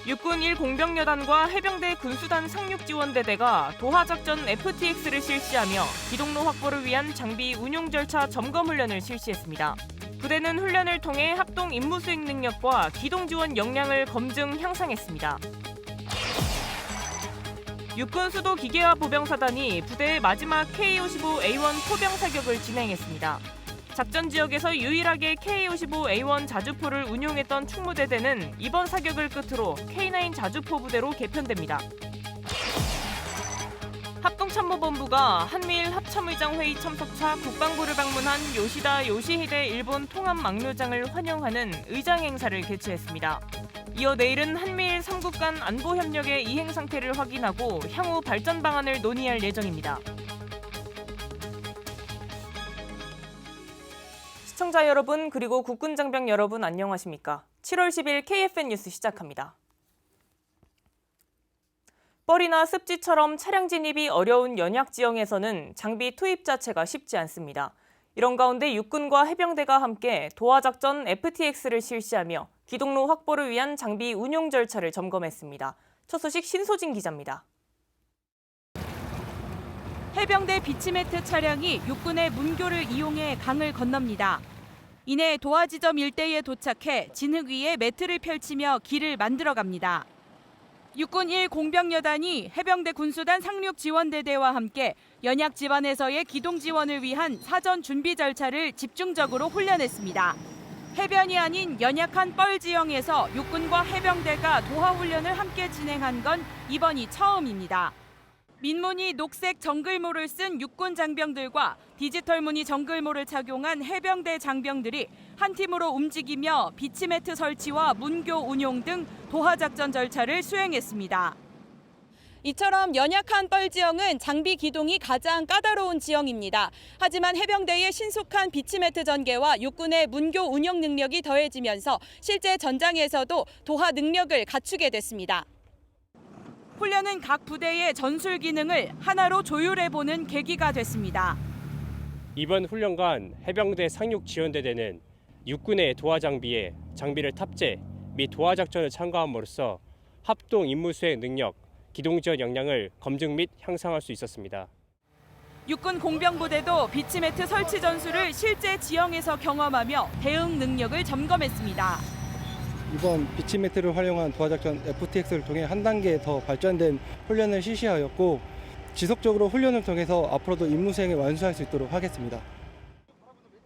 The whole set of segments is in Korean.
육군 1공병여단과 해병대 군수단 상륙지원대대가 도하작전 FTX를 실시하며 기동로 확보를 위한 장비 운용 절차 점검 훈련을 실시했습니다. 부대는 훈련을 통해 합동 임무 수행 능력과 기동 지원 역량을 검증 향상했습니다. 육군 수도 기계화 보병사단이 부대의 마지막 K-55A1 포병 사격을 진행했습니다. 작전 지역에서 유일하게 K-55A1 자주포를 운용했던 충무대대는 이번 사격을 끝으로 K9 자주포 부대로 개편됩니다. 합동참모본부가 한미일 합참의장회의 참석차 국방부를 방문한 요시다 요시히데 일본 통합막료장을 환영하는 의장 행사를 개최했습니다. 이어 내일은 한미일 3국 간 안보 협력의 이행 상태를 확인하고 향후 발전 방안을 논의할 예정입니다. 시청자 여러분 그리고 국군 장병 여러분 안녕하십니까? 7월 10일 KFN 뉴스 시작합니다. 뻘이나 습지처럼 차량 진입이 어려운 연약 지형에서는 장비 투입 자체가 쉽지 않습니다. 이런 가운데 육군과 해병대가 함께 도하작전 FTX를 실시하며 기동로 확보를 위한 장비 운용 절차를 점검했습니다. 첫 소식 신소진 기자입니다. 해병대 비치매트 차량이 육군의 문교를 이용해 강을 건넙니다. 이내 도하 지점 일대에 도착해 진흙 위에 매트를 펼치며 길을 만들어갑니다. 육군 1공병여단이 해병대 군수단 상륙지원대대와 함께 연약 지반에서의 기동 지원을 위한 사전 준비 절차를 집중적으로 훈련했습니다. 해변이 아닌 연약한 뻘 지형에서 육군과 해병대가 도하 훈련을 함께 진행한 건 이번이 처음입니다. 민무늬 녹색 정글모를 쓴 육군 장병들과 디지털 무늬 정글모를 착용한 해병대 장병들이 한 팀으로 움직이며 비치매트 설치와 문교 운용 등 도하작전 절차를 수행했습니다. 이처럼 연약한 뻘 지형은 장비 기동이 가장 까다로운 지형입니다. 하지만 해병대의 신속한 비치매트 전개와 육군의 문교 운영 능력이 더해지면서 실제 전장에서도 도하 능력을 갖추게 됐습니다. 훈련은 각 부대의 전술 기능을 하나로 조율해보는 계기가 됐습니다. 이번 훈련관 해병대 상륙지원대대는 육군의 도하 장비에 장비를 탑재 및 도하 작전을 참가함으로써 합동 임무 수행 능력, 기동 지원 역량을 검증 및 향상할 수 있었습니다. 육군 공병부대도 비치매트 설치 전술을 실제 지형에서 경험하며 대응 능력을 점검했습니다. 이번 비치매트를 활용한 도하작전 FTX를 통해 한 단계 더 발전된 훈련을 실시하였고 지속적으로 훈련을 통해서 앞으로도 임무 수행을 완수할 수 있도록 하겠습니다.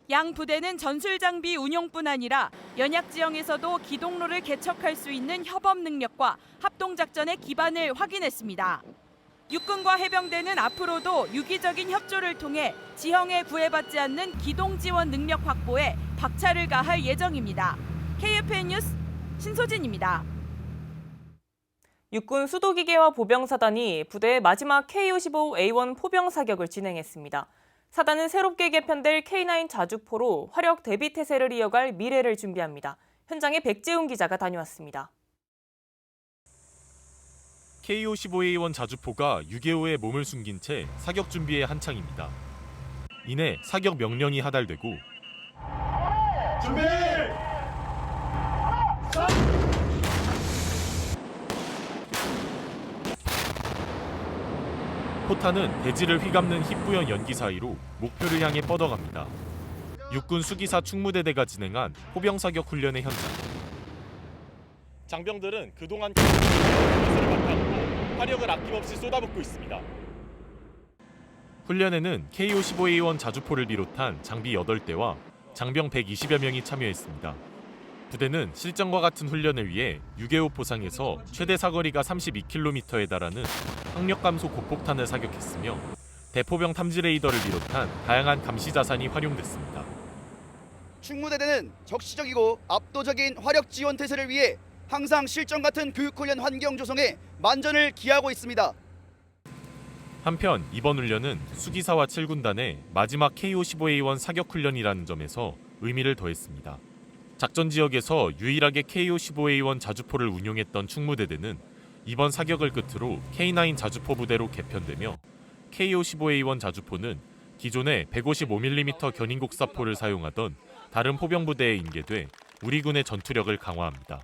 양 부대는 전술 장비 운용뿐 아니라 연약 지형에서도 기동로를 개척할 수 있는 협업 능력과 합동 작전의 기반을 확인했습니다. 육군과 해병대는 앞으로도 유기적인 협조를 통해 지형에 구애받지 않는 기동 지원 능력 확보에 박차를 가할 예정입니다. KFN 뉴스 신소진입니다. 육군 수도기계화 보병사단이 부대의 마지막 K-55A1 포병 사격을 진행했습니다. 사단은 새롭게 개편될 K9 자주포로 화력 대비 태세를 이어갈 미래를 준비합니다. 현장에 백재훈 기자가 다녀왔습니다. K-55A1 자주포가 6개호에 몸을 숨긴 채 사격 준비에 한창입니다. 이내 사격 명령이 하달되고 준비! 포탄은 대지를 휘감는 희뿌연 연기 사이로 목표를 향해 뻗어갑니다. 육군 수기사 충무대대가 진행한 포병 사격 훈련의 현장. 장병들은 그동안 기술을 바탕으로 화력을 아낌없이 쏟아붓고 있습니다. 훈련에는 K-55A1 자주포를 비롯한 장비 8대와 장병 120여 명이 참여했습니다. 부대는 실전과 같은 훈련을 위해 6.25 포상에서 최대 사거리가 32km에 달하는 항력 감소 고폭탄을 사격했으며 대포병 탐지 레이더를 비롯한 다양한 감시 자산이 활용됐습니다. 충무대대는 적시적이고 압도적인 화력 지원 태세를 위해 항상 실전 같은 교육훈련 환경 조성에 만전을 기하고 있습니다. 한편 이번 훈련은 수기사와 7군단의 마지막 K-55A1 사격 훈련이라는 점에서 의미를 더했습니다. 작전 지역에서 유일하게 K-55A1 자주포를 운용했던 충무대대는 이번 사격을 끝으로 K9 자주포 부대로 개편되며 K-55A1 자주포는 기존의 155mm 견인곡사포를 사용하던 다른 포병부대에 인계돼 우리 군의 전투력을 강화합니다.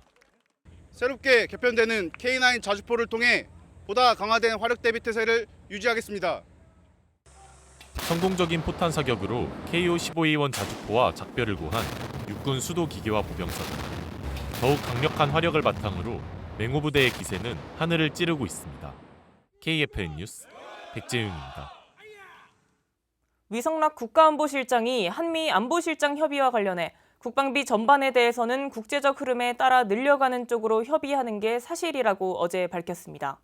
새롭게 개편되는 K9 자주포를 통해 보다 강화된 화력 대비 태세를 유지하겠습니다. 성공적인 포탄 사격으로 KO-15A1 자주포와 작별을 고한 육군 수도 기계화 보병사들. 더욱 강력한 화력을 바탕으로 맹호 부대의 기세는 하늘을 찌르고 있습니다. KFN 뉴스 백재윤입니다. 위성락 국가안보실장이 한미 안보실장 협의와 관련해 국방비 전반에 대해서는 국제적 흐름에 따라 늘려가는 쪽으로 협의하는 게 사실이라고 어제 밝혔습니다.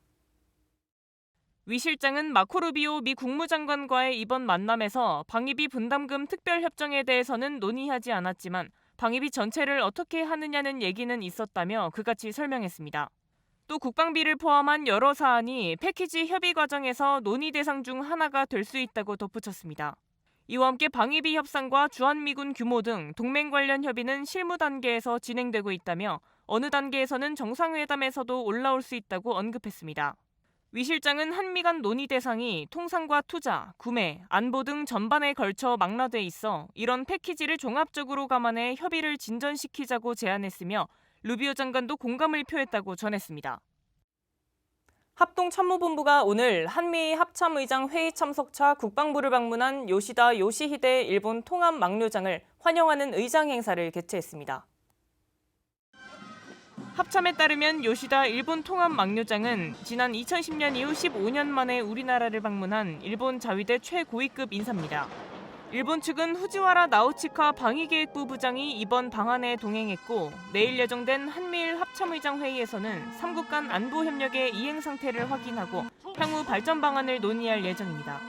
위 실장은 마코 루비오 미 국무장관과의 이번 만남에서 방위비 분담금 특별협정에 대해서는 논의하지 않았지만 방위비 전체를 어떻게 하느냐는 얘기는 있었다며 그같이 설명했습니다. 또 국방비를 포함한 여러 사안이 패키지 협의 과정에서 논의 대상 중 하나가 될 수 있다고 덧붙였습니다. 이와 함께 방위비 협상과 주한미군 규모 등 동맹 관련 협의는 실무 단계에서 진행되고 있다며 어느 단계에서는 정상회담에서도 올라올 수 있다고 언급했습니다. 위 실장은 한미 간 논의 대상이 통상과 투자, 구매, 안보 등 전반에 걸쳐 망라돼 있어 이런 패키지를 종합적으로 감안해 협의를 진전시키자고 제안했으며 루비오 장관도 공감을 표했다고 전했습니다. 합동참모본부가 오늘 한미 합참의장 회의 참석차 국방부를 방문한 요시다 요시히데 일본 통합 막료장을 환영하는 의장 행사를 개최했습니다. 합참에 따르면 요시다 일본 통합 막료장은 지난 2010년 이후 15년 만에 우리나라를 방문한 일본 자위대 최고위급 인사입니다. 일본 측은 후지와라 나우치카 방위계획부 부장이 이번 방한에 동행했고 내일 예정된 한미일 합참의장 회의에서는 3국 간 안보 협력의 이행 상태를 확인하고 향후 발전 방안을 논의할 예정입니다.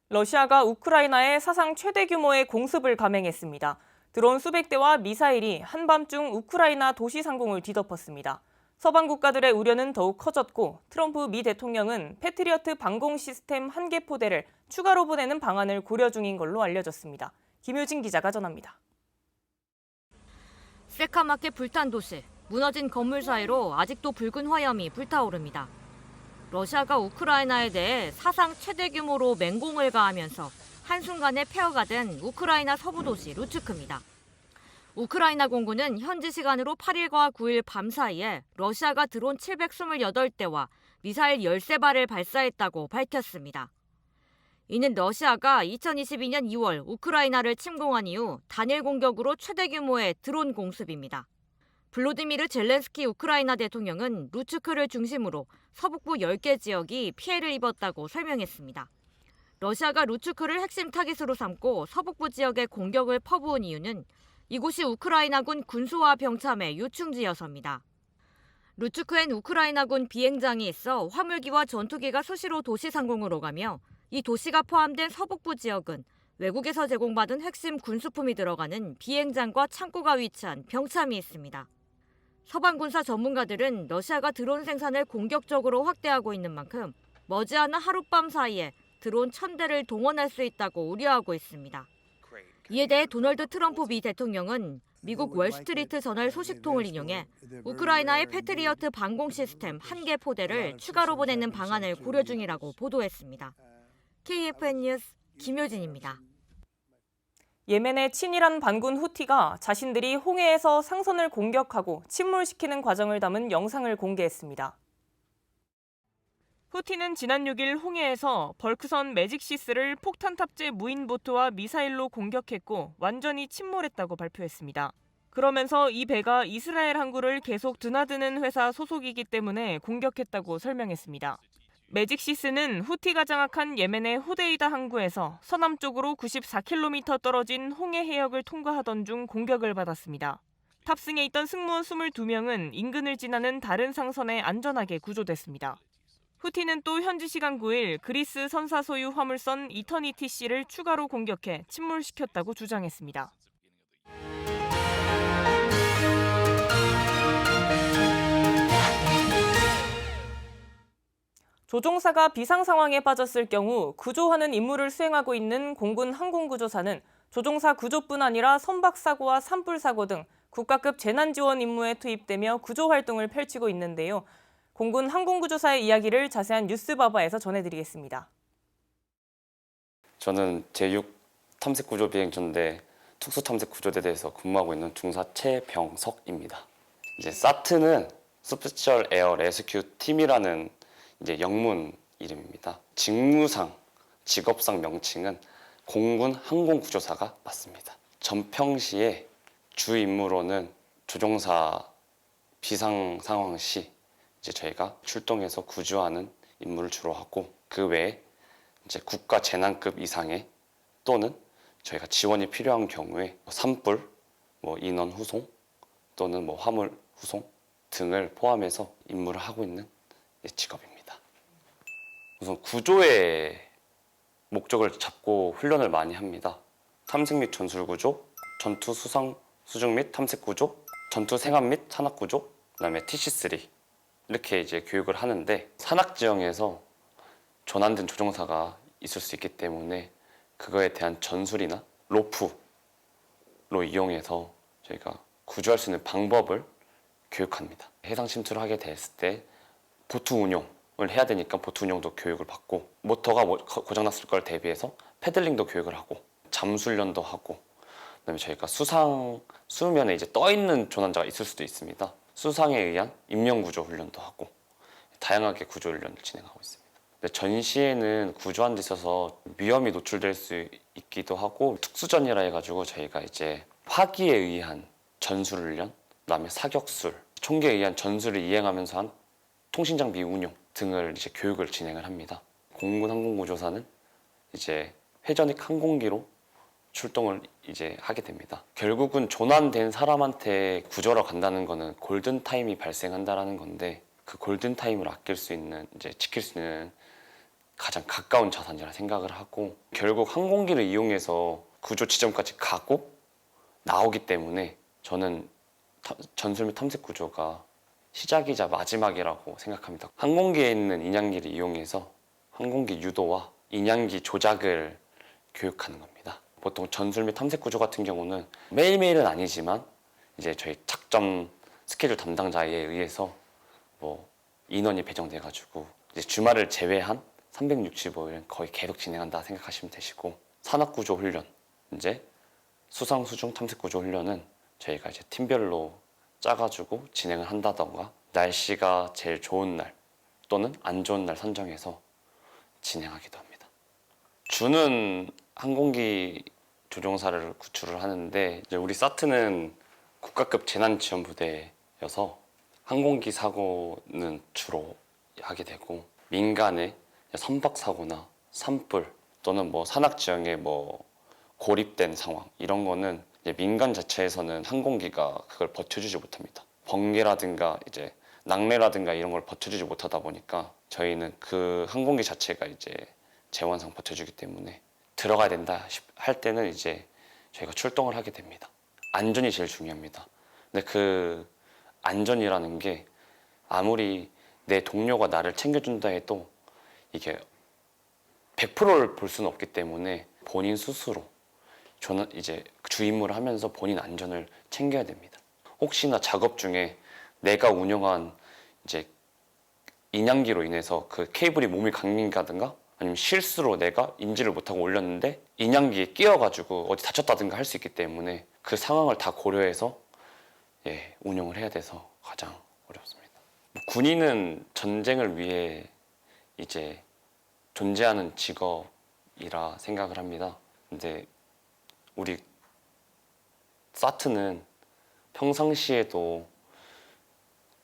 러시아가 우크라이나에 사상 최대 규모의 공습을 감행했습니다. 드론 수백 대와 미사일이 한밤중 우크라이나 도시 상공을 뒤덮었습니다. 서방 국가들의 우려는 더욱 커졌고 트럼프 미 대통령은 패트리어트 방공 시스템 1개 포대를 추가로 보내는 방안을 고려 중인 걸로 알려졌습니다. 김효진 기자가 전합니다. 새카맣게 불탄 도시, 무너진 건물 사이로 아직도 붉은 화염이 불타오릅니다. 러시아가 우크라이나에 대해 사상 최대 규모로 맹공을 가하면서 한순간에 폐허가 된 우크라이나 서부 도시 루츠크입니다. 우크라이나 공군은 현지 시간으로 8일과 9일 밤 사이에 러시아가 드론 728대와 미사일 13발을 발사했다고 밝혔습니다. 이는 러시아가 2022년 2월 우크라이나를 침공한 이후 단일 공격으로 최대 규모의 드론 공습입니다. 블로디미르 젤렌스키 우크라이나 대통령은 루츠크를 중심으로 서북부 10개 지역이 피해를 입었다고 설명했습니다. 러시아가 루츠크를 핵심 타깃으로 삼고 서북부 지역에 공격을 퍼부은 이유는 이곳이 우크라이나군 군수와 병참의 요충지여서입니다. 루츠크엔 우크라이나군 비행장이 있어 화물기와 전투기가 수시로 도시 상공으로 가며 이 도시가 포함된 서북부 지역은 외국에서 제공받은 핵심 군수품이 들어가는 비행장과 창고가 위치한 병참이 있습니다. 서방 군사 전문가들은 러시아가 드론 생산을 공격적으로 확대하고 있는 만큼 머지않아 하룻밤 사이에 드론 1000대를 동원할 수 있다고 우려하고 있습니다. 이에 대해 도널드 트럼프 미 대통령은 미국 월스트리트 저널 소식통을 인용해 우크라이나의 패트리어트 방공 시스템 1개 포대를 추가로 보내는 방안을 고려 중이라고 보도했습니다. KFN 뉴스 김효진입니다. 예멘의 친이란 반군 후티가 자신들이 홍해에서 상선을 공격하고 침몰시키는 과정을 담은 영상을 공개했습니다. 후티는 지난 6일 홍해에서 벌크선 매직시스를 폭탄 탑재 무인 보트와 미사일로 공격했고 완전히 침몰했다고 발표했습니다. 그러면서 이 배가 이스라엘 항구를 계속 드나드는 회사 소속이기 때문에 공격했다고 설명했습니다. 매직시스는 후티가 장악한 예멘의 호데이다 항구에서 서남쪽으로 94km 떨어진 홍해 해역을 통과하던 중 공격을 받았습니다. 탑승해 있던 승무원 22명은 인근을 지나는 다른 상선에 안전하게 구조됐습니다. 후티는 또 현지 시간 9일 그리스 선사 소유 화물선 이터니티씨를 추가로 공격해 침몰시켰다고 주장했습니다. 조종사가 비상 상황에 빠졌을 경우 구조하는 임무를 수행하고 있는 공군 항공구조사는 조종사 구조뿐 아니라 선박사고와 산불사고 등 국가급 재난지원 임무에 투입되며 구조 활동을 펼치고 있는데요. 공군 항공구조사의 이야기를 자세한 뉴스바바에서 전해드리겠습니다. 저는 제6탐색구조비행전대 특수탐색구조대대에서 근무하고 있는 중사 최병석입니다. 이제 사트는 스페셜 에어 레스큐 팀이라는 이제 영문 이름입니다. 직무상, 직업상 명칭은 공군 항공구조사가 맞습니다. 전평시에 주 임무로는 조종사 비상 상황 시 이제 저희가 출동해서 구조하는 임무를 주로 하고, 그 외에 이제 국가 재난급 이상의 또는 저희가 지원이 필요한 경우에 산불, 인원 후송 또는 화물 후송 등을 포함해서 임무를 하고 있는 직업입니다. 우선 구조의 목적을 잡고 훈련을 많이 합니다. 탐색 및 전술 구조, 전투 수상 수중 및 탐색 구조, 전투 생합 및 산악 구조, 그다음에 TC3 이렇게 이제 교육을 하는데, 산악 지형에서 조난된 조종사가 있을 수 있기 때문에 그거에 대한 전술이나 로프로 이용해서 저희가 구조할 수 있는 방법을 교육합니다. 해상 침투를 하게 됐을 때 보트 운용을 해야 되니까 보트 운용도 교육을 받고, 모터가 고장났을 걸 대비해서 패들링도 교육을 하고, 잠수훈련도 하고, 그다음에 저희가 수면에 이제 떠 있는 조난자가 있을 수도 있습니다. 수상에 의한 임명구조 훈련도 하고, 다양하게 구조 훈련을 진행하고 있습니다. 전시에는 구조하는 데 있어서 위험이 노출될 수 있기도 하고, 특수전이라 해가지고 저희가 이제 화기에 의한 전술훈련, 그다음에 사격술, 총기에 의한 전술을 이행하면서 한 통신장비 운용 등을 이제 교육을 진행을 합니다. 공군 항공구조사는 이제 회전익 항공기로 출동을 이제 하게 됩니다. 결국은 조난된 사람한테 구조하러 간다는 거는 골든 타임이 발생한다라는 건데, 그 골든 타임을 아낄 수 있는, 이제 지킬 수 있는 가장 가까운 자산이라 생각을 하고, 결국 항공기를 이용해서 구조 지점까지 가고 나오기 때문에 저는 전술 및 탐색 구조가 시작이자 마지막이라고 생각합니다. 항공기에 있는 인양기를 이용해서 항공기 유도와 인양기 조작을 교육하는 겁니다. 보통 전술 및 탐색 구조 같은 경우는 매일매일은 아니지만 이제 저희 작전 스케줄 담당자에 의해서 인원이 배정돼 가지고 이제 주말을 제외한 365일 거의 계속 진행한다 생각하시면 되시고, 산악구조 훈련, 이제 수상 수중 탐색 구조 훈련은 저희가 이제 팀별로 짜가지고 진행을 한다던가, 날씨가 제일 좋은 날 또는 안 좋은 날 선정해서 진행하기도 합니다. 주는 항공기 조종사를 구출을 하는데, 이제 우리 사트는 국가급 재난지원부대여서 항공기 사고는 주로 하게 되고, 민간의 선박 사고나 산불 또는 산악 지형에 고립된 상황, 이런 거는 이제 민간 자체에서는 항공기가 그걸 버텨주지 못합니다. 번개라든가 이제 낙뢰라든가 이런 걸 버텨주지 못하다 보니까 저희는 그 항공기 자체가 이제 재원상 버텨주기 때문에 들어가야 된다 할 때는 이제 저희가 출동을 하게 됩니다. 안전이 제일 중요합니다. 근데 그 안전이라는 게 아무리 내 동료가 나를 챙겨준다 해도 이게 100%를 볼 수는 없기 때문에 본인 스스로 저는 이제 주 임무를 하면서 본인 안전을 챙겨야 됩니다. 혹시나 작업 중에 내가 운영한 이제 인양기로 인해서 그 케이블이 몸이 강민가든가 아니면 실수로 내가 인지를 못하고 올렸는데 인양기에 끼어가지고 어디 다쳤다든가 할 수 있기 때문에 그 상황을 다 고려해서 운영을 해야 돼서 가장 어렵습니다. 군인은 전쟁을 위해 이제 존재하는 직업이라 생각을 합니다. 근데 우리 사트는 평상시에도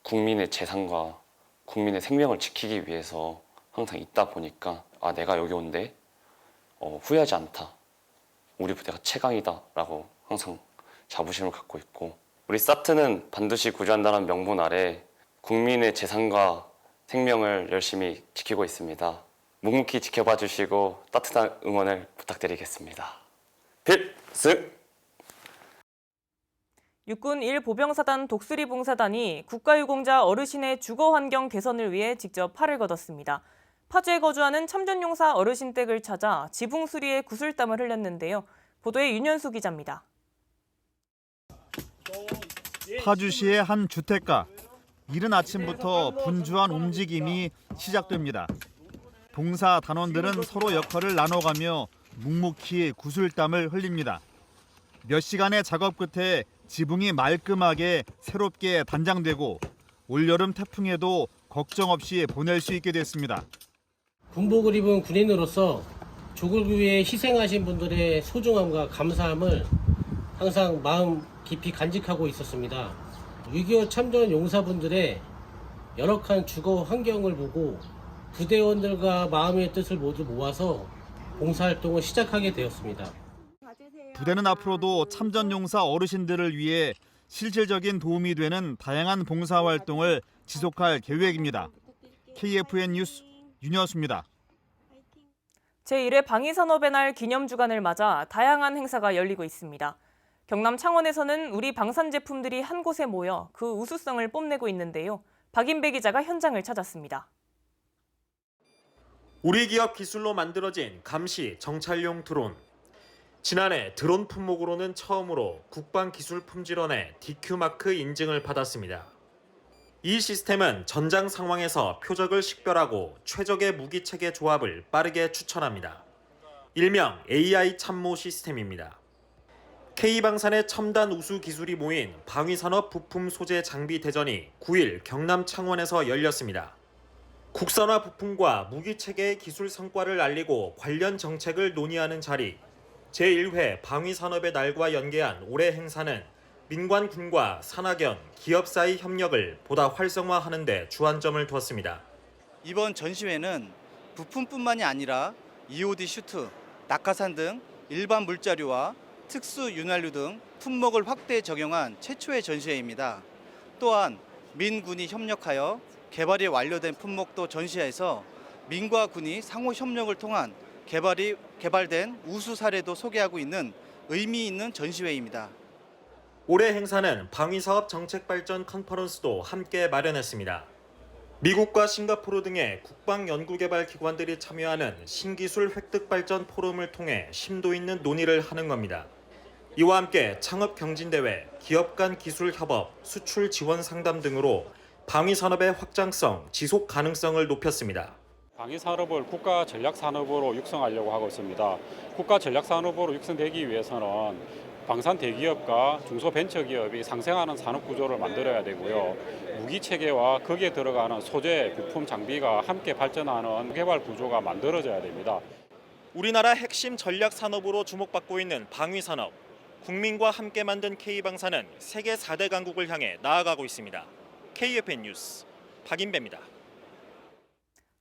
국민의 재산과 국민의 생명을 지키기 위해서 항상 있다 보니까 내가 여기 온데 후회하지 않다. 우리 부대가 최강이다 라고 항상 자부심을 갖고 있고, 우리 사트는 반드시 구조한다는 명분 아래 국민의 재산과 생명을 열심히 지키고 있습니다. 묵묵히 지켜봐 주시고 따뜻한 응원을 부탁드리겠습니다. 필승! 육군 1보병사단 독수리 봉사단이 국가유공자 어르신의 주거 환경 개선을 위해 직접 팔을 걷었습니다. 파주에 거주하는 참전용사 어르신 댁을 찾아 지붕 수리에 구슬땀을 흘렸는데요. 보도에 윤현수 기자입니다. 파주시의 한 주택가. 이른 아침부터 분주한 움직임이 시작됩니다. 봉사 단원들은 서로 역할을 나눠가며 묵묵히 구슬땀을 흘립니다. 몇 시간의 작업 끝에 지붕이 말끔하게 새롭게 단장되고 올여름 태풍에도 걱정 없이 보낼 수 있게 됐습니다. 군복을 입은 군인으로서 조국을 위해 희생하신 분들의 소중함과 감사함을 항상 마음 깊이 간직하고 있었습니다. 6.25 참전 용사분들의 열악한 주거 환경을 보고 부대원들과 마음의 뜻을 모두 모아서 봉사활동을 시작하게 되었습니다. 부대는 앞으로도 참전용사 어르신들을 위해 실질적인 도움이 되는 다양한 봉사활동을 지속할 계획입니다. KFN 뉴스 윤여수입니다. 제1회 방위산업의 날 기념주간을 맞아 다양한 행사가 열리고 있습니다. 경남 창원에서는 우리 방산 제품들이 한 곳에 모여 그 우수성을 뽐내고 있는데요. 박인배 기자가 현장을 찾았습니다. 우리 기업 기술로 만들어진 감시 정찰용 드론. 지난해 드론 품목으로는 처음으로 국방기술품질원의 DQ마크 인증을 받았습니다. 이 시스템은 전장 상황에서 표적을 식별하고 최적의 무기체계 조합을 빠르게 추천합니다. 일명 AI 참모 시스템입니다. K방산의 첨단 우수 기술이 모인 방위산업 부품 소재 장비 대전이 9일 경남 창원에서 열렸습니다. 국산화 부품과 무기체계의 기술 성과를 알리고 관련 정책을 논의하는 자리, 제1회 방위산업의 날과 연계한 올해 행사는 민관 군과 산학연, 기업 사이 협력을 보다 활성화하는 데 주안점을 두었습니다. 이번 전시회는 부품뿐만이 아니라 EOD 슈트, 낙하산 등 일반 물자류와 특수 윤활유 등 품목을 확대 적용한 최초의 전시회입니다. 또한 민군이 협력하여 개발이 완료된 품목도 전시해서 민과 군이 상호 협력을 통한 개발된 우수 사례도 소개하고 있는 의미 있는 전시회입니다. 올해 행사는 방위사업 정책발전 컨퍼런스도 함께 마련했습니다. 미국과 싱가포르 등의 국방연구개발기관들이 참여하는 신기술 획득발전 포럼을 통해 심도 있는 논의를 하는 겁니다. 이와 함께 창업경진대회, 기업 간 기술협업, 수출 지원 상담 등으로 방위산업의 확장성, 지속 가능성을 높였습니다. 방위산업을 국가 전략산업으로 육성하려고 하고 있습니다. 국가 전략산업으로 육성되기 위해서는 방산 대기업과 중소벤처기업이 상생하는 산업구조를 만들어야 되고요. 무기체계와 거기에 들어가는 소재, 부품, 장비가 함께 발전하는 개발 구조가 만들어져야 됩니다. 우리나라 핵심 전략산업으로 주목받고 있는 방위산업. 국민과 함께 만든 K방산은 세계 4대 강국을 향해 나아가고 있습니다. KFN 뉴스 박인배입니다.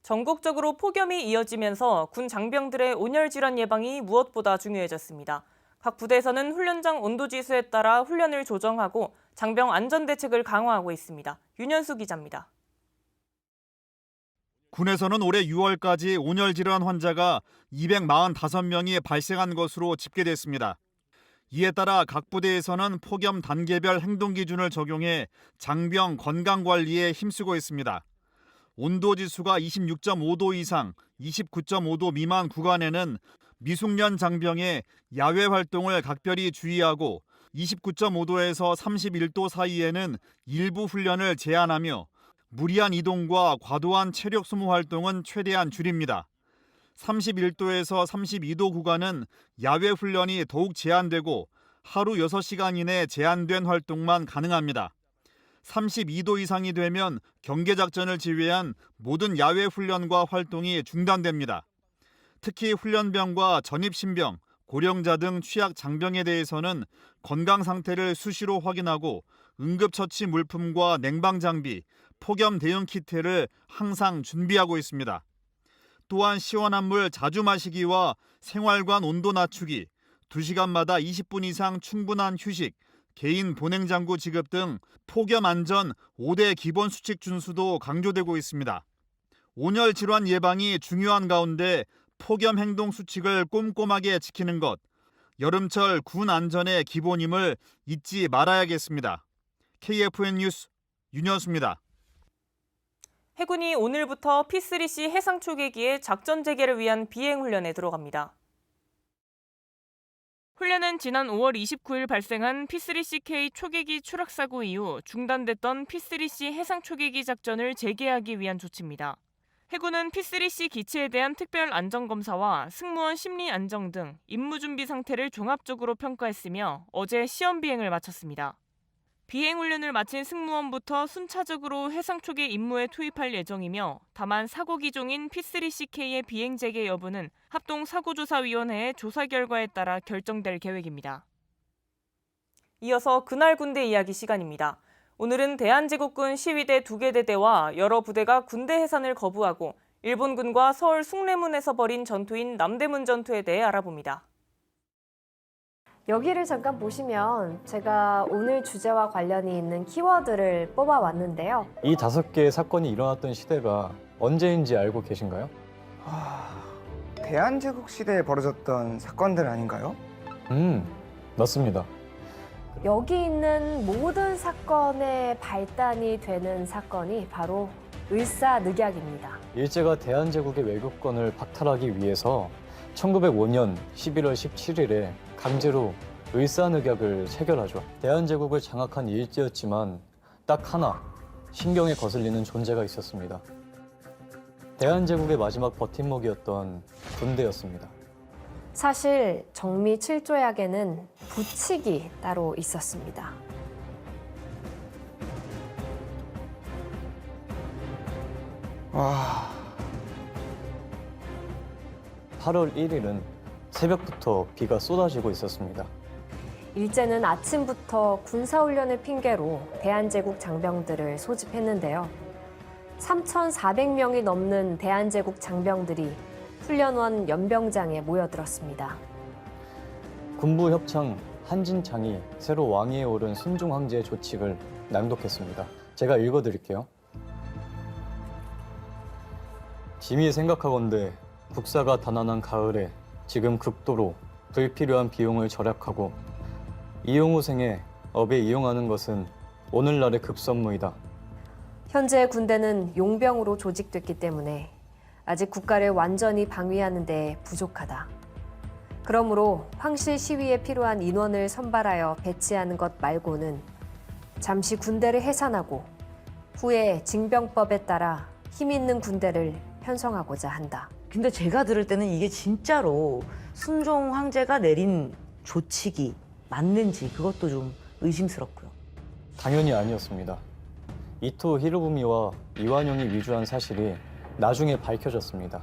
전국적으로 폭염이 이어지면서 군 장병들의 온열 질환 예방이 무엇보다 중요해졌습니다. 각 부대에서는 훈련장 온도 지수에 따라 훈련을 조정하고 장병 안전 대책을 강화하고 있습니다. 윤현수 기자입니다. 군에서는 올해 6월까지 온열 질환 환자가 245명이 발생한 것으로 집계됐습니다. 이에 따라 각 부대에서는 폭염 단계별 행동 기준을 적용해 장병 건강 관리에 힘쓰고 있습니다. 온도 지수가 26.5도 이상, 29.5도 미만 구간에는 미숙련 장병의 야외 활동을 각별히 주의하고 29.5도에서 31도 사이에는 일부 훈련을 제한하며 무리한 이동과 과도한 체력 소모 활동은 최대한 줄입니다. 31도에서 32도 구간은 야외 훈련이 더욱 제한되고 하루 6시간 이내 제한된 활동만 가능합니다. 32도 이상이 되면 경계작전을 제외한 모든 야외 훈련과 활동이 중단됩니다. 특히 훈련병과 전입신병, 고령자 등 취약 장병에 대해서는 건강 상태를 수시로 확인하고 응급처치 물품과 냉방장비, 폭염 대응 키트를 항상 준비하고 있습니다. 또한 시원한 물 자주 마시기와 생활관 온도 낮추기, 2시간마다 20분 이상 충분한 휴식, 개인 보냉장구 지급 등 폭염 안전 5대 기본 수칙 준수도 강조되고 있습니다. 온열 질환 예방이 중요한 가운데 폭염 행동 수칙을 꼼꼼하게 지키는 것, 여름철 군 안전의 기본임을 잊지 말아야겠습니다. KFN 뉴스 윤여수입니다. 해군이 오늘부터 P3C 해상 초계기의 작전 재개를 위한 비행 훈련에 들어갑니다. 훈련은 지난 5월 29일 발생한 P3CK 초계기 추락 사고 이후 중단됐던 P3C 해상 초계기 작전을 재개하기 위한 조치입니다. 해군은 P3C 기체에 대한 특별 안전검사와 승무원 심리 안정 등 임무 준비 상태를 종합적으로 평가했으며 어제 시험 비행을 마쳤습니다. 비행 훈련을 마친 승무원부터 순차적으로 해상 초계 임무에 투입할 예정이며 다만 사고 기종인 P3CK의 비행 재개 여부는 합동사고조사위원회의 조사 결과에 따라 결정될 계획입니다. 이어서 그날 군대 이야기 시간입니다. 오늘은 대한제국군 시위대 2개 대대와 여러 부대가 군대 해산을 거부하고 일본군과 서울 숭례문에서 벌인 전투인 남대문 전투에 대해 알아봅니다. 여기를 잠깐 보시면 제가 오늘 주제와 관련이 있는 키워드를 뽑아왔는데요. 이 5개의 사건이 일어났던 시대가 언제인지 알고 계신가요? 대한제국 시대에 벌어졌던 사건들 아닌가요? 맞습니다. 여기 있는 모든 사건의 발단이 되는 사건이 바로 을사늑약입니다. 일제가 대한제국의 외교권을 박탈하기 위해서 1905년 11월 17일에 강제로 을사늑약을 체결하죠. 대한제국을 장악한 일제였지만 딱 하나 신경에 거슬리는 존재가 있었습니다. 대한제국의 마지막 버팀목이었던 군대였습니다. 사실 정미 7조약에는 부칙이 따로 있었습니다. 와. 8월 1일은 새벽부터 비가 쏟아지고 있었습니다. 일제는 아침부터 군사훈련을 핑계로 대한제국 장병들을 소집했는데요. 3,400명이 넘는 대한제국 장병들이 훈련원 연병장에 모여들었습니다. 군부 협창 한진창이 새로 왕위에 오른 순종 황제의 조칙을 낭독했습니다. 제가 읽어드릴게요. 짐이 생각하건대 국사가 단안한 가을에 지금 극도로 불필요한 비용을 절약하고 이용후생에 업에 이용하는 것은 오늘날의 급선무이다. 현재 군대는 용병으로 조직됐기 때문에 아직 국가를 완전히 방위하는 데 부족하다. 그러므로 황실 시위에 필요한 인원을 선발하여 배치하는 것 말고는 잠시 군대를 해산하고 후에 징병법에 따라 힘 있는 군대를 편성하고자 한다. 근데 제가 들을 때는 이게 진짜로 순종 황제가 내린 조칙이 맞는지 그것도 좀 의심스럽고요. 당연히 아니었습니다. 이토 히로부미와 이완용이 위조한 사실이 나중에 밝혀졌습니다.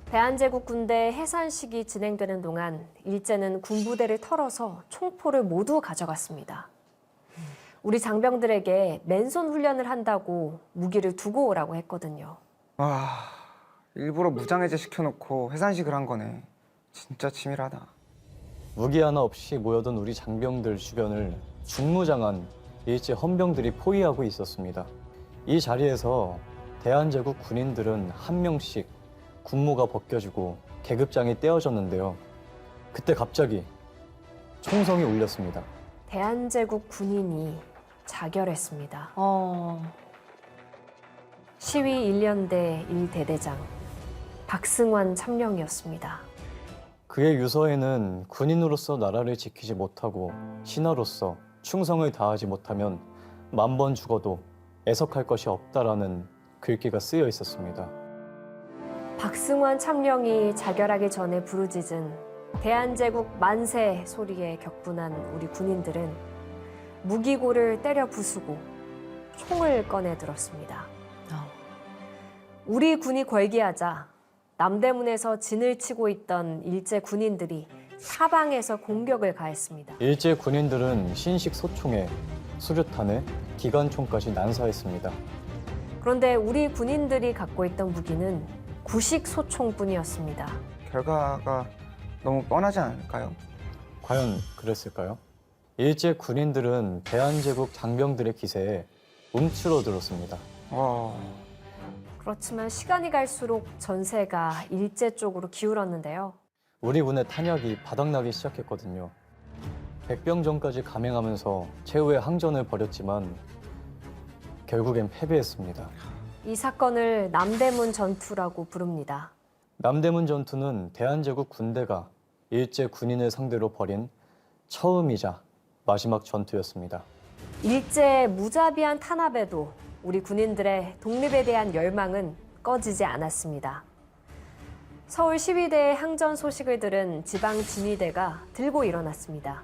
대한제국 군대 해산식이 진행되는 동안 일제는 군부대를 털어서 총포를 모두 가져갔습니다. 우리 장병들에게 맨손 훈련을 한다고 무기를 두고 오라고 했거든요. 와, 일부러 무장해제 시켜놓고 해산식을 한 거네. 진짜 치밀하다. 무기 하나 없이 모여든 우리 장병들 주변을 중무장한 일제 헌병들이 포위하고 있었습니다. 이 자리에서 대한제국 군인들은 한 명씩 군무가 벗겨지고 계급장이 떼어졌는데요. 그때 갑자기 총성이 울렸습니다. 대한제국 군인이 자결했습니다. 시위 1년대 1대대장 박승환 참령이었습니다. 그의 유서에는 군인으로서 나라를 지키지 못하고 신하로서 충성을 다하지 못하면 10,000번 죽어도 애석할 것이 없다라는 글귀가 쓰여 있었습니다. 박승환 참령이 자결하기 전에 부르짖은 대한제국 만세 소리에 격분한 우리 군인들은 무기고를 때려 부수고 총을 꺼내 들었습니다. 우리 군이 걸기하자 남대문에서 진을 치고 있던 일제 군인들이 사방에서 공격을 가했습니다. 일제 군인들은 신식 소총에 수류탄에 기관총까지 난사했습니다. 그런데 우리 군인들이 갖고 있던 무기는 구식 소총뿐이었습니다. 결과가 너무 뻔하지 않을까요? 과연 그랬을까요? 일제 군인들은 대한제국 장병들의 기세에 움츠러들었습니다. 그렇지만 시간이 갈수록 전세가 일제 쪽으로 기울었는데요. 우리 군의 탄약이 바닥나기 시작했거든요. 백병전까지 감행하면서 최후의 항전을 벌였지만 결국엔 패배했습니다. 이 사건을 남대문 전투라고 부릅니다. 남대문 전투는 대한제국 군대가 일제 군인을 상대로 벌인 처음이자 마지막 전투였습니다. 일제의 무자비한 탄압에도 우리 군인들의 독립에 대한 열망은 꺼지지 않았습니다. 서울 시위대의 항전 소식을 들은 지방 진위대가 들고 일어났습니다.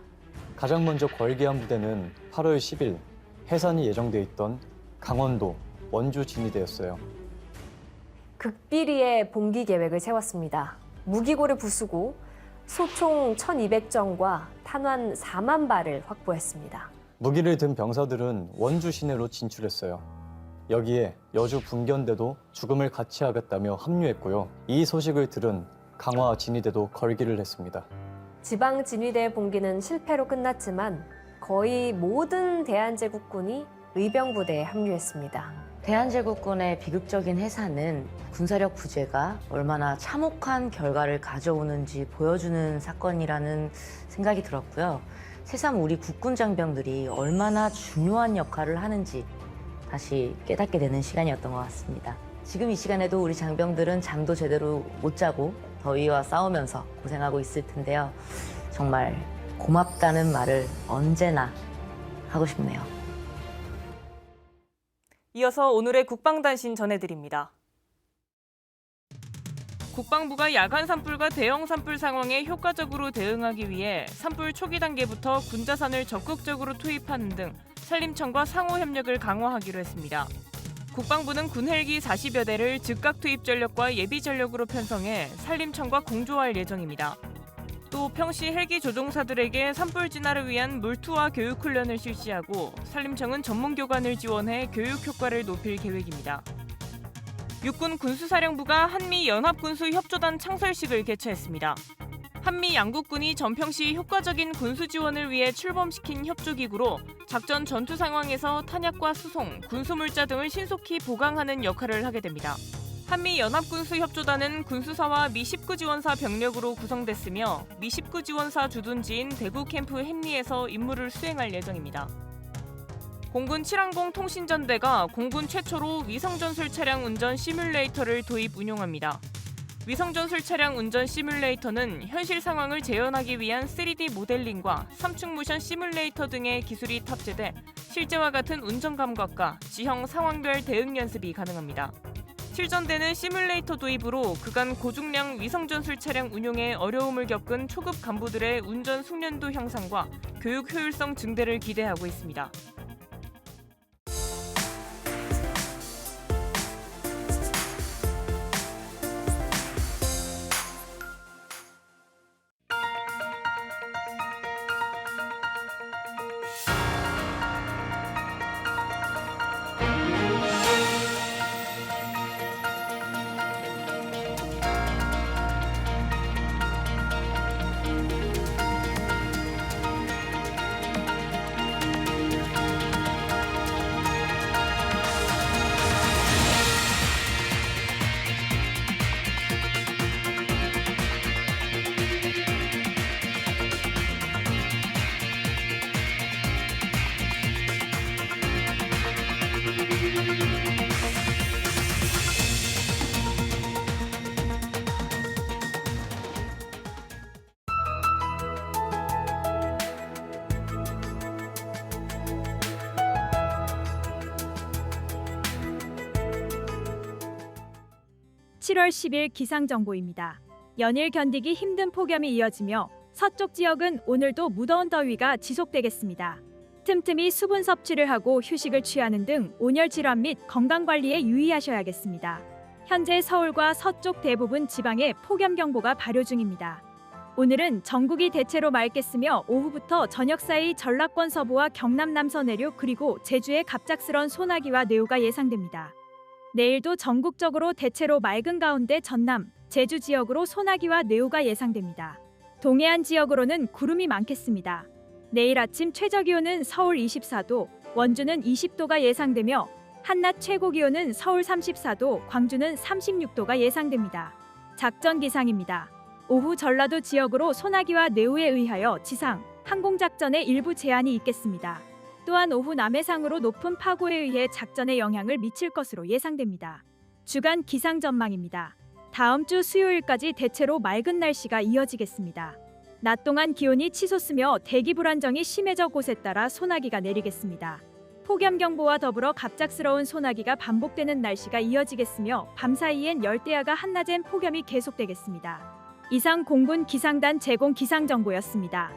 가장 먼저 걸기한 부대는 8월 10일 해산이 예정돼 있던 강원도 원주 진위대였어요. 극비리의 봉기 계획을 세웠습니다. 무기고를 부수고 소총 1,200정과 탄환 4만 발을 확보했습니다. 무기를 든 병사들은 원주 시내로 진출했어요. 여기에 여주 분견대도 죽음을 같이 하겠다며 합류했고요. 이 소식을 들은 강화 진위대도 걸기를 했습니다. 지방 진위대 봉기는 실패로 끝났지만 거의 모든 대한제국군이 의병부대에 합류했습니다. 대한제국군의 비극적인 해산은 군사력 부재가 얼마나 참혹한 결과를 가져오는지 보여주는 사건이라는 생각이 들었고요. 새삼 우리 국군 장병들이 얼마나 중요한 역할을 하는지 다시 깨닫게 되는 시간이었던 것 같습니다. 지금 이 시간에도 우리 장병들은 잠도 제대로 못 자고 더위와 싸우면서 고생하고 있을 텐데요. 정말 고맙다는 말을 언제나 하고 싶네요. 이어서 오늘의 국방단신 전해드립니다. 국방부가 야간 산불과 대형 산불 상황에 효과적으로 대응하기 위해 산불 초기 단계부터 군자산을 적극적으로 투입하는 등 산림청과 상호 협력을 강화하기로 했습니다. 국방부는 군 헬기 40여 대를 즉각 투입 전력과 예비 전력으로 편성해 산림청과 공조할 예정입니다. 또 평시 헬기 조종사들에게 산불 진화를 위한 물투와 교육 훈련을 실시하고 산림청은 전문 교관을 지원해 교육 효과를 높일 계획입니다. 육군 군수사령부가 한미 연합군수협조단 창설식을 개최했습니다. 한미 양국군이 전평시 효과적인 군수 지원을 위해 출범시킨 협조기구로 작전 전투 상황에서 탄약과 수송, 군수물자 등을 신속히 보강하는 역할을 하게 됩니다. 한미 연합군수협조단은 군수사와 미 19 지원사 병력으로 구성됐으며 미 19 지원사 주둔지인 대구 캠프 헨리에서 임무를 수행할 예정입니다. 공군 7항공 통신전대가 공군 최초로 위성전술 차량 운전 시뮬레이터를 도입 운용합니다. 위성전술 차량 운전 시뮬레이터는 현실 상황을 재현하기 위한 3D 모델링과 3축 모션 시뮬레이터 등의 기술이 탑재돼 실제와 같은 운전 감각과 지형 상황별 대응 연습이 가능합니다. 실전대는 시뮬레이터 도입으로 그간 고중량 위성전술 차량 운용에 어려움을 겪은 초급 간부들의 운전 숙련도 향상과 교육 효율성 증대를 기대하고 있습니다. (7월 10일) 기상정보입니다. 연일 견디기 힘든 폭염이 이어지며 서쪽 지역은 오늘도 무더운 더위가 지속되겠습니다. 틈틈이 수분 섭취를 하고 휴식을 취하는 등 온열 질환 및 건강관리에 유의하셔야겠습니다. 현재 서울과 서쪽 대부분 지방에 폭염경보가 발효 중입니다. 오늘은 전국이 대체로 맑겠으며 오후부터 저녁 사이 전라권 서부와 경남 남서 내륙 그리고 제주에 갑작스런 소나기와 뇌우가 예상됩니다. 내일도 전국적으로 대체로 맑은 가운데 전남, 제주 지역으로 소나기와 뇌우가 예상됩니다. 동해안 지역으로는 구름이 많겠습니다. 내일 아침 최저기온은 서울 24도, 원주는 20도가 예상되며 한낮 최고기온은 서울 34도, 광주는 36도가 예상됩니다. 작전 기상입니다. 오후 전라도 지역으로 소나기와 뇌우에 의하여 지상, 항공작전에 일부 제한이 있겠습니다. 또한 오후 남해상으로 높은 파고에 의해 작전에 영향을 미칠 것으로 예상됩니다. 주간 기상 전망입니다. 다음 주 수요일까지 대체로 맑은 날씨가 이어지겠습니다. 낮 동안 기온이 치솟으며 대기 불안정이 심해져 곳에 따라 소나기가 내리겠습니다. 폭염 경보와 더불어 갑작스러운 소나기가 반복되는 날씨가 이어지겠으며 밤사이엔 열대야가 한낮엔 폭염이 계속되겠습니다. 이상 공군 기상단 제공 기상정보였습니다.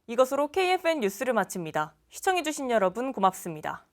이것으로 KFN 뉴스를 마칩니다. 시청해주신 여러분 고맙습니다.